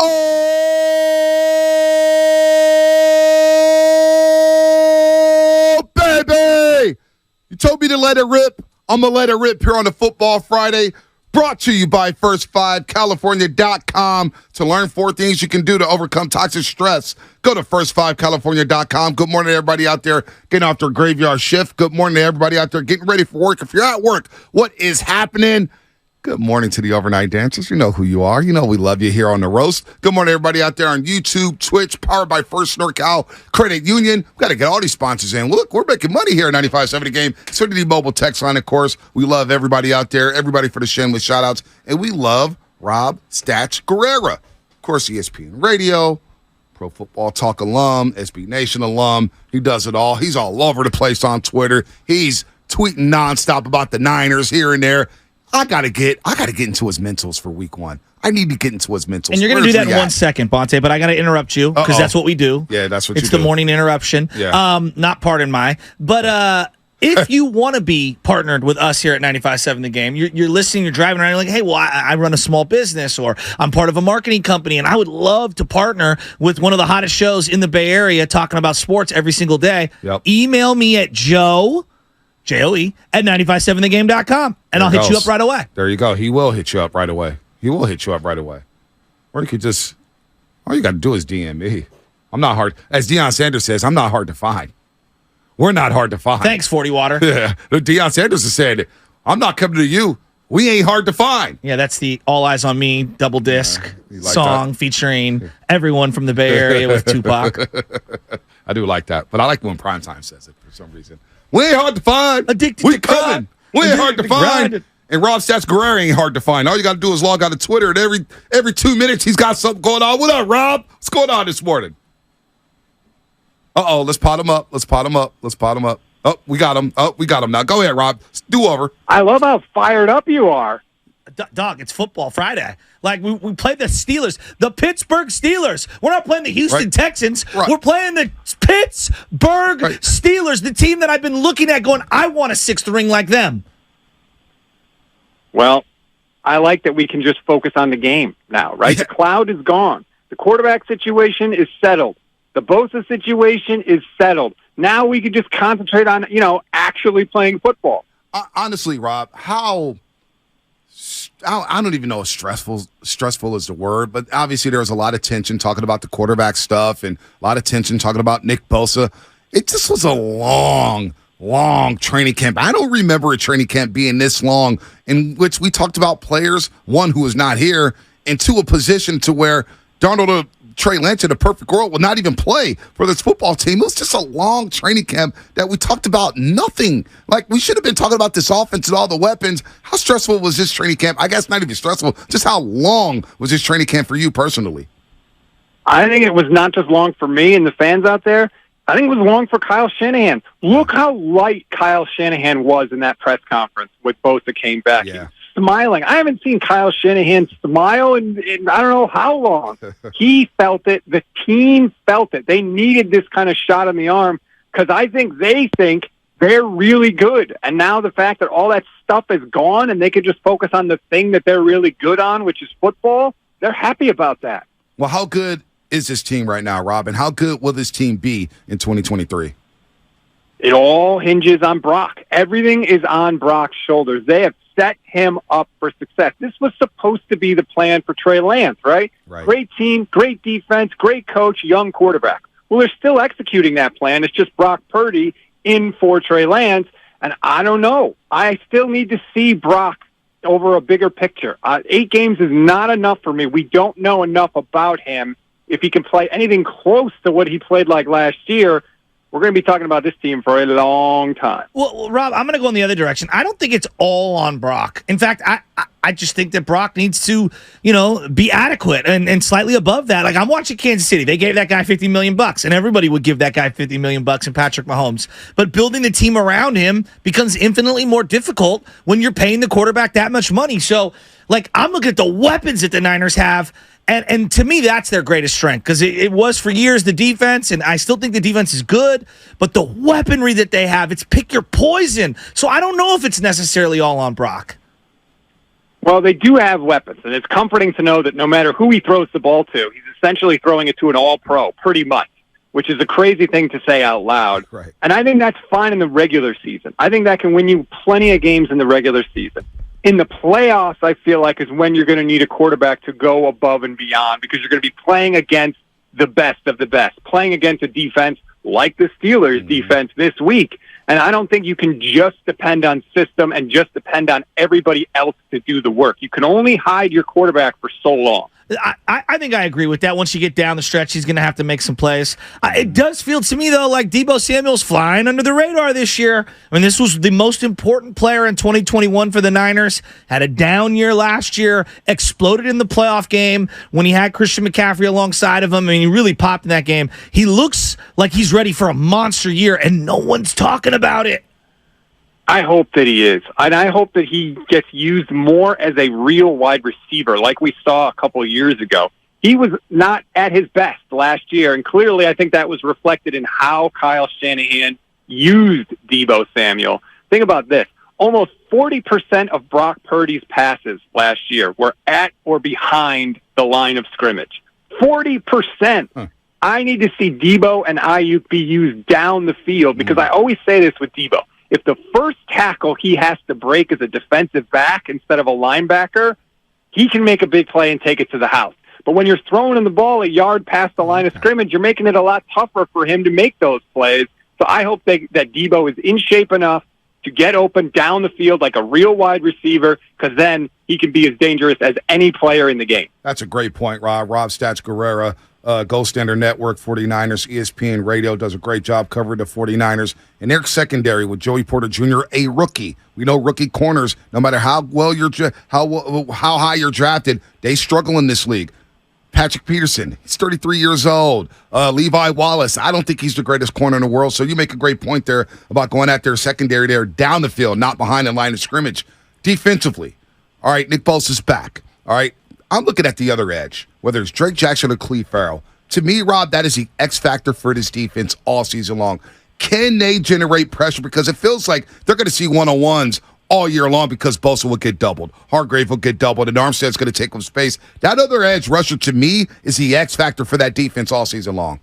Oh, baby! You told me to let it rip. I'm going to let it rip here on the Football Friday. Brought to you by First5California.com to learn 4 things you can do to overcome toxic stress. Go to First5California.com. Good morning to everybody out there getting off their graveyard shift. Good morning to everybody out there getting ready for work. If you're at work, what is happening? Good morning to the overnight dancers. You know who you are. You know we love you here on The Roast. Good morning, everybody out there on YouTube, Twitch, powered by First NorCal Credit Union. We've got to get all these sponsors in. Well, look, we're making money here at 95.7 The Game. Certainly mobile text line, of course. We love everybody out there, everybody for the shameless shout-outs. And we love Rob Stats Guerrera. Of course, ESPN Radio, Pro Football Talk alum, SB Nation alum. He does it all. He's all over the place on Twitter. He's tweeting nonstop about the Niners here and there. I gotta get into his mentals for week 1. I need to get into his mentals. And you're going to do that in 1 second, Bonte, but I got to interrupt you because that's what we do. Yeah, that's what it's the morning interruption. Yeah. Not pardon my. But if you want to be partnered with us here at 95.7 The Game, you're listening, you're driving around, you're like, hey, well, I run a small business or I'm part of a marketing company, and I would love to partner with one of the hottest shows in the Bay Area talking about sports every single day. Yep. Email me at Joe at 957thegame.com, and I'll hit you up right away. There you go. He will hit you up right away. Or you could just, all you got to do is DM me. I'm not hard. As Deion Sanders says, I'm not hard to find. We're not hard to find. Thanks, 40 Water. Yeah. Deion Sanders has said, I'm not coming to you. We ain't hard to find. Yeah, that's the All Eyes on Me double disc like song featuring everyone from the Bay Area with Tupac. I do like that, but I like when Primetime says it for some reason. We ain't hard to find. Addicted we to coming. We ain't hard to find. And Rob Stats Guerrera ain't hard to find. All you got to do is log on to Twitter, and every 2 minutes he's got something going on. What up, Rob? What's going on this morning? Let's pot him up. Oh, we got him. Now. Go ahead, Rob. Do over. I love how fired up you are. Dog, it's Football Friday. Like, we play the Steelers, the Pittsburgh Steelers. We're not playing the Houston Texans. Right. We're playing the Pittsburgh Steelers, the team that I've been looking at going, I want a 6th ring like them. Well, I like that we can just focus on the game now, right? Yeah. The cloud is gone. The quarterback situation is settled. The Bosa situation is settled. Now we can just concentrate on, actually playing football. Honestly, Rob, I don't even know if stressful is the word, but obviously there was a lot of tension talking about the quarterback stuff and a lot of tension talking about Nick Bosa. It just was a long training camp. I don't remember a training camp being this long in which we talked about players, one who was not here, and two, a position to where Darnold Trey Lance in a perfect world will not even play for this football team. It was just a long training camp that we talked about nothing. Like, we should have been talking about this offense and all the weapons. How stressful was this training camp? I guess not even stressful. Just how long was this training camp for you personally? I think it was not just long for me and the fans out there. I think it was long for Kyle Shanahan. Look how light Kyle Shanahan was in that press conference with Bosa came back. Yeah. Smiling. I haven't seen Kyle Shanahan smile in I don't know how long. He felt it. The team felt it. They needed this kind of shot in the arm because I think they think they're really good. And now the fact that all that stuff is gone and they can just focus on the thing that they're really good on, which is football, they're happy about that. Well, how good is this team right now, Rob? And how good will this team be in 2023? It all hinges on Brock. Everything is on Brock's shoulders. They have set him up for success. This was supposed to be the plan for Trey Lance, right? Great team, great defense, great coach, young quarterback. Well, they're still executing that plan. It's just Brock Purdy in for Trey Lance, and I don't know. I still need to see Brock over a bigger picture. 8 games is not enough for me. We don't know enough about him. If he can play anything close to what he played like last year, we're going to be talking about this team for a long time. Well, Rob, I'm going to go in the other direction. I don't think it's all on Brock. In fact, I just think that Brock needs to, be adequate and slightly above that. Like, I'm watching Kansas City. They gave that guy $50 million, and everybody would give that guy $50 million in Patrick Mahomes. But building the team around him becomes infinitely more difficult when you're paying the quarterback that much money. So, I'm looking at the weapons that the Niners have. And to me, that's their greatest strength because it was for years the defense, and I still think the defense is good, but the weaponry that they have, it's pick your poison. So I don't know if it's necessarily all on Brock. Well, they do have weapons, and it's comforting to know that no matter who he throws the ball to, he's essentially throwing it to an all-pro, pretty much, which is a crazy thing to say out loud. Right. And I think that's fine in the regular season. I think that can win you plenty of games in the regular season. In the playoffs, I feel like, is when you're going to need a quarterback to go above and beyond, because you're going to be playing against the best of the best, playing against a defense like the Steelers' defense this week. And I don't think you can just depend on system and just depend on everybody else to do the work. You can only hide your quarterback for so long. I think I agree with that. Once you get down the stretch, he's going to have to make some plays. It does feel to me, though, like Deebo Samuel's flying under the radar this year. I mean, this was the most important player in 2021 for the Niners. Had a down year last year, exploded in the playoff game when he had Christian McCaffrey alongside of him. I mean, he really popped in that game. He looks like he's ready for a monster year, and no one's talking about it. I hope that he is. And I hope that he gets used more as a real wide receiver like we saw a couple of years ago. He was not at his best last year, and clearly I think that was reflected in how Kyle Shanahan used Deebo Samuel. Think about this. Almost 40% of Brock Purdy's passes last year were at or behind the line of scrimmage. 40%. Huh. I need to see Deebo and Ayuk be used down the field, because I always say this with Deebo. If the first tackle he has to break is a defensive back instead of a linebacker, he can make a big play and take it to the house. But when you're throwing him the ball a yard past the line of scrimmage, you're making it a lot tougher for him to make those plays. So I hope that Deebo is in shape enough to get open down the field like a real wide receiver, because then he can be as dangerous as any player in the game. That's a great point, Rob. Rob Stats Guerrera, Gold Standard Network, 49ers, ESPN Radio, does a great job covering the 49ers. And their secondary with Joey Porter Jr., a rookie. We know rookie corners, no matter how well how high you're drafted, they struggle in this league. Patrick Peterson, he's 33 years old. Levi Wallace, I don't think he's the greatest corner in the world. So you make a great point there about going at their secondary there down the field, not behind the line of scrimmage. Defensively, all right, Nick Bosa's back. All right, I'm looking at the other edge, whether it's Drake Jackson or Cleve Farrell. To me, Rob, that is the X factor for this defense all season long. Can they generate pressure? Because it feels like they're going to see one-on-ones all year long, because Bosa will get doubled, Hargrave will get doubled, and Armstead's going to take up space. That other edge rusher, to me, is the X factor for that defense all season long.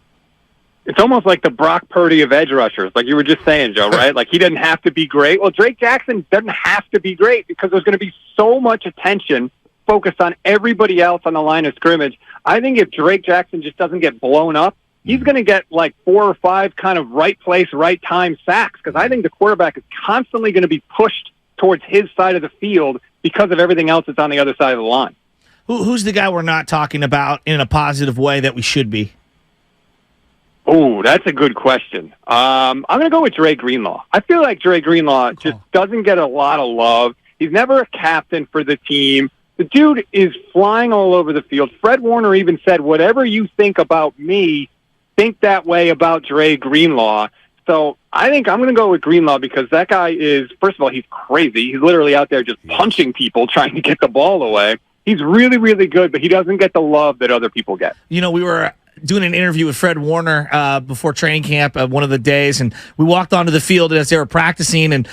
It's almost like the Brock Purdy of edge rushers, like you were just saying, Joe, right? Like, he doesn't have to be great. Well, Drake Jackson doesn't have to be great, because there's going to be so much attention focused on everybody else on the line of scrimmage. I think if Drake Jackson just doesn't get blown up, he's going to get like 4 or 5 kind of right place, right time sacks, because I think the quarterback is constantly going to be pushed towards his side of the field because of everything else that's on the other side of the line. Who's the guy we're not talking about in a positive way that we should be? Oh, that's a good question. I'm going to go with Dre Greenlaw. I feel like Dre Greenlaw just doesn't get a lot of love. He's never a captain for the team. The dude is flying all over the field. Fred Warner even said, whatever you think about me, think that way about Dre Greenlaw. So I think I'm going to go with Greenlaw, because that guy is, first of all, he's crazy. He's literally out there just punching people, trying to get the ball away. He's really, really good, but he doesn't get the love that other people get. You know, we were doing an interview with Fred Warner before training camp one of the days, and we walked onto the field as they were practicing, and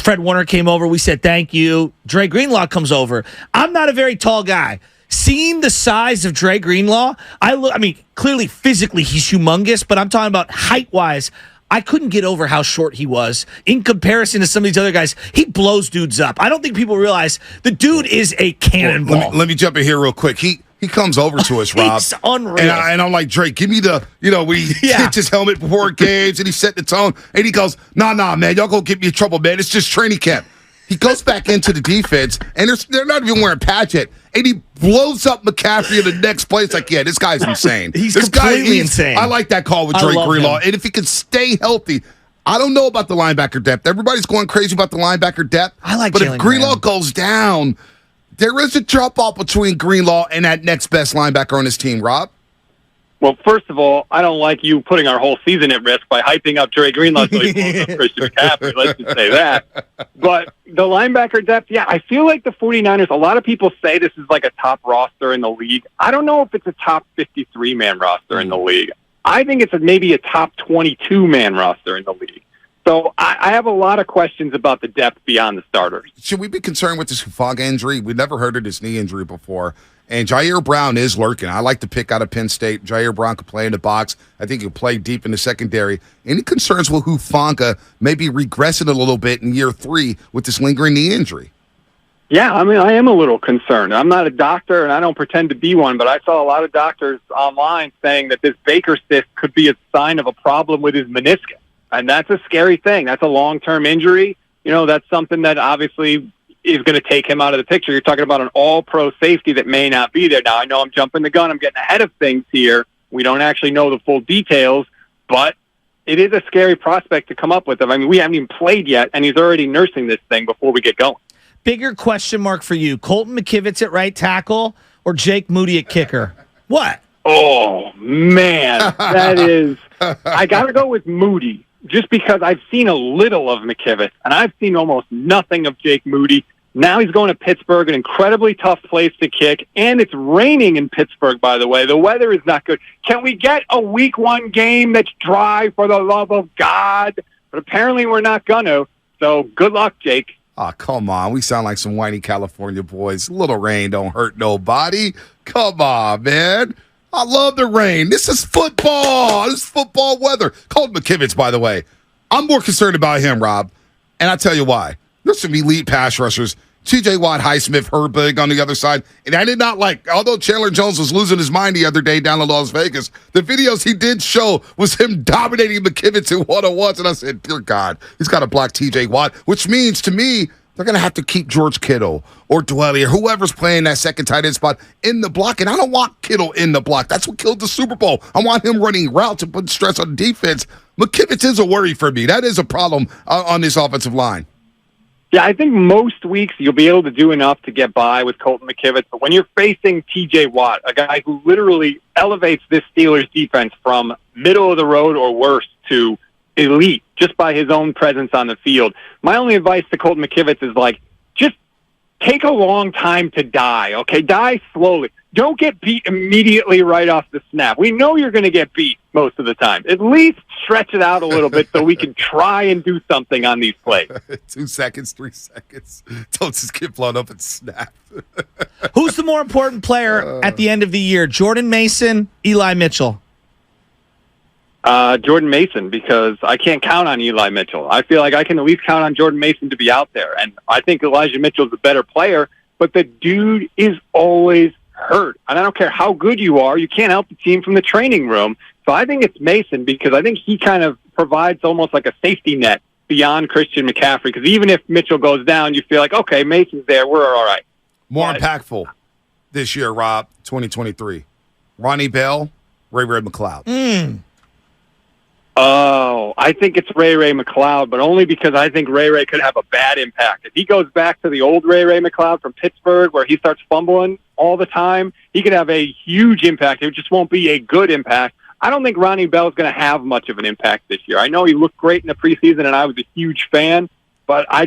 Fred Warner came over. We said, thank you. Dre Greenlaw comes over. I'm not a very tall guy. Seeing the size of Dre Greenlaw, I mean, clearly physically he's humongous, but I'm talking about height-wise. I couldn't get over how short he was in comparison to some of these other guys. He blows dudes up. I don't think people realize the dude is a cannonball. Well, let me jump in here real quick. He comes over to us, Rob. He's unreal. And I'm like, Drake, give me the, when he hits his helmet before games and he set the tone. And he goes, nah, man, y'all gonna get me in trouble, man. It's just training camp. He goes back into the defense, and they're not even wearing pads yet. And he blows up McCaffrey in the next play. It's like, yeah, this guy's insane. He's this completely insane. I like that call with Drake Greenlaw. And if he can stay healthy, I don't know about the linebacker depth. Everybody's going crazy about the linebacker depth. But if Greenlaw goes down, there is a drop-off between Greenlaw and that next best linebacker on his team, Rob. Well, first of all, I don't like you putting our whole season at risk by hyping up Dre Greenlaw so he blows up Christian McCaffrey. Let's just say that. But the linebacker depth, I feel like the 49ers, a lot of people say this is like a top roster in the league. I don't know if it's a top 53-man roster in the league. I think it's maybe a top 22-man roster in the league. So I have a lot of questions about the depth beyond the starters. Should we be concerned with this Hufanga injury? We never heard of this knee injury before. And Jair Brown is lurking. I like to pick out of Penn State. Jair Brown could play in the box. I think he'll play deep in the secondary. Any concerns with Hufanga maybe regressing a little bit in year 3 with this lingering knee injury? Yeah, I mean, I am a little concerned. I'm not a doctor, and I don't pretend to be one, but I saw a lot of doctors online saying that this Baker cyst could be a sign of a problem with his meniscus. And that's a scary thing. That's a long-term injury. You know, that's something that obviously is going to take him out of the picture. You're talking about an all-pro safety that may not be there. Now, I know I'm jumping the gun. I'm getting ahead of things here. We don't actually know the full details, but it is a scary prospect to come up with him. I mean, we haven't even played yet, and he's already nursing this thing before we get going. Bigger question mark for you, Colton McKivitz at right tackle or Jake Moody at kicker? What? Oh, man. That is – I got to go with Moody just because I've seen a little of McKivitz, and I've seen almost nothing of Jake Moody. Now he's going to Pittsburgh, an incredibly tough place to kick, and it's raining in Pittsburgh, by the way. The weather is not good. Can we get a week 1 game that's dry, for the love of God? But apparently we're not going to, so good luck, Jake. Oh, come on. We sound like some whiny California boys. A little rain don't hurt nobody. Come on, man. I love the rain. This is football. This is football weather. Colton McKivitz, by the way. I'm more concerned about him, Rob. And I'll tell you why. There's some elite pass rushers. T.J. Watt, Highsmith, Herbig on the other side. And I did not like, although Chandler Jones was losing his mind the other day down in Las Vegas, the videos he did show was him dominating McKivitz in one-on-ones. And I said, dear God, he's got to block T.J. Watt, which means to me, they're going to have to keep George Kittle or Dwelly or whoever's playing that second tight end spot in the block. And I don't want Kittle in the block. That's what killed the Super Bowl. I want him running routes and putting stress on defense. McKivitz is a worry for me. That is a problem on this offensive line. Yeah, I think most weeks you'll be able to do enough to get by with Colton McKivitz. But when you're facing T.J. Watt, a guy who literally elevates this Steelers defense from middle of the road or worse to elite just by his own presence on the field, my only advice to Colton McKivitz is, like, just take a long time to die, okay? Die slowly. Don't get beat immediately right off the snap. We know you're going to get beat most of the time. At least stretch it out a little bit so we can try and do something on these plays. 2 seconds, 3 seconds. Don't just get blown up and snap. Who's the more important player at the end of the year, Jordan Mason, Eli Mitchell? Jordan Mason, because I can't count on Eli Mitchell. I feel like I can at least count on Jordan Mason to be out there. And I think Elijah Mitchell's a better player, but the dude is always hurt. And I don't care how good you are, you can't help the team from the training room. So I think it's Mason because I think he kind of provides almost like a safety net beyond Christian McCaffrey. Because even if Mitchell goes down, you feel like, okay, Mason's there, we're all right. More impactful this year, Rob, 2023. Ronnie Bell, Ray McCloud. Oh, I think it's Ray McCloud, but only because I think Ray could have a bad impact. If he goes back to the old Ray McCloud from Pittsburgh where he starts fumbling all the time, he could have a huge impact. It just won't be a good impact. I don't think Ronnie Bell is going to have much of an impact this year. I know he looked great in the preseason, and I was a huge fan, but I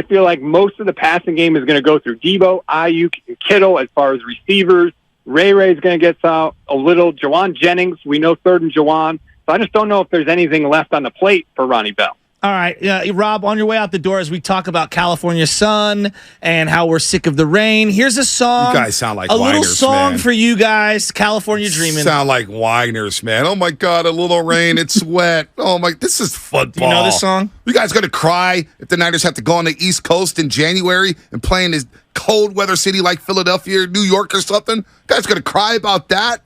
feel like most of the passing game is going to go through Deebo, Ayuk, and Kittle as far as receivers. Ray is going to get out a little. Jawan Jennings, we know third and Jawan. So I just don't know if there's anything left on the plate for Ronnie Bell. All right, Rob, on your way out the door as we talk about California sun and how we're sick of the rain, here's a song. You guys sound like a whiners, little song man. for you guys, California Dreamin'. Sound like whiners, man. Oh, my God, a little rain, it's wet. Oh, my, this is football. Do you know this song? You guys going to cry if the Niners have to go on the East Coast in January and play in this cold weather city like Philadelphia or New York or something? You guys going to cry about that?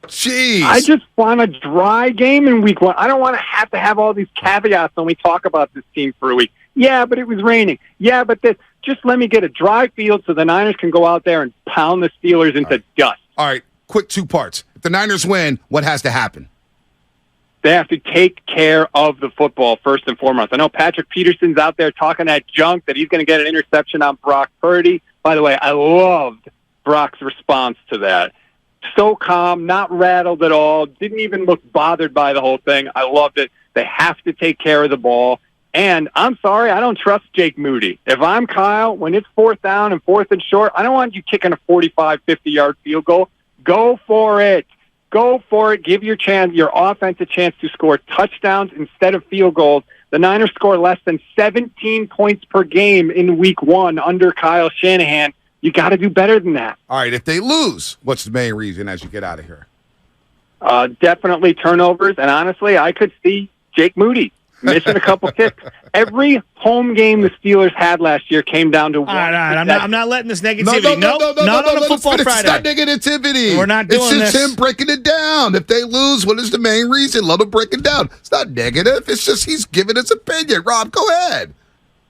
Jeez. I just want a dry game in week 1. I don't want to have all these caveats when we talk about this team for a week. Yeah, but it was raining. Yeah, but this. Just let me get a dry field so the Niners can go out there and pound the Steelers into dust. All right, quick 2 parts. If the Niners win, what has to happen? They have to take care of the football first and foremost. I know Patrick Peterson's out there talking that junk that he's going to get an interception on Brock Purdy. By the way, I loved Brock's response to that. So calm, not rattled at all, didn't even look bothered by the whole thing. I loved it. They have to take care of the ball. And I'm sorry, I don't trust Jake Moody. If I'm Kyle, when it's 4th down and 4th and short, I don't want you kicking a 45, 50-yard field goal. Go for it. Go for it. Give your offense a chance to score touchdowns instead of field goals The Niners score less than 17 points per game in week 1 under Kyle Shanahan. You got to do better than that. All right, if they lose, what's the main reason as you get out of here? Definitely turnovers, and honestly, I could see Jake Moody missing a couple kicks. Every home game the Steelers had last year came down to one. All right. I'm not letting this negativity. No, not on a football Friday. It's not negativity. We're not doing this. It's just him breaking it down. If they lose, what is the main reason? Let him break it down. It's not negative. It's just he's giving his opinion. Rob, go ahead.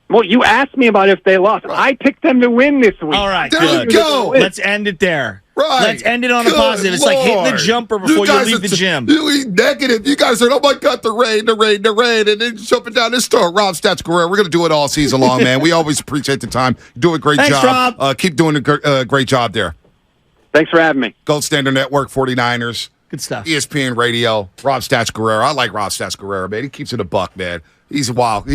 Well, you asked me about if they lost. I picked them to win this week. All right, there you go. Let's end it there. Right. Let's end it on a positive. It's like hitting the jumper before you leave the gym. You negative. You guys are, oh my God, the rain, and then jumping down this store. Rob Stats Guerrera. We're going to do it all season long, man. We always appreciate the time. You do a great Thanks, job. Rob. Keep doing a great job there. Thanks for having me. Gold Standard Network, 49ers. Good stuff. ESPN Radio. Rob Stats Guerrera. I like Rob Stats Guerrera, man. He keeps it a buck, man. He's wild.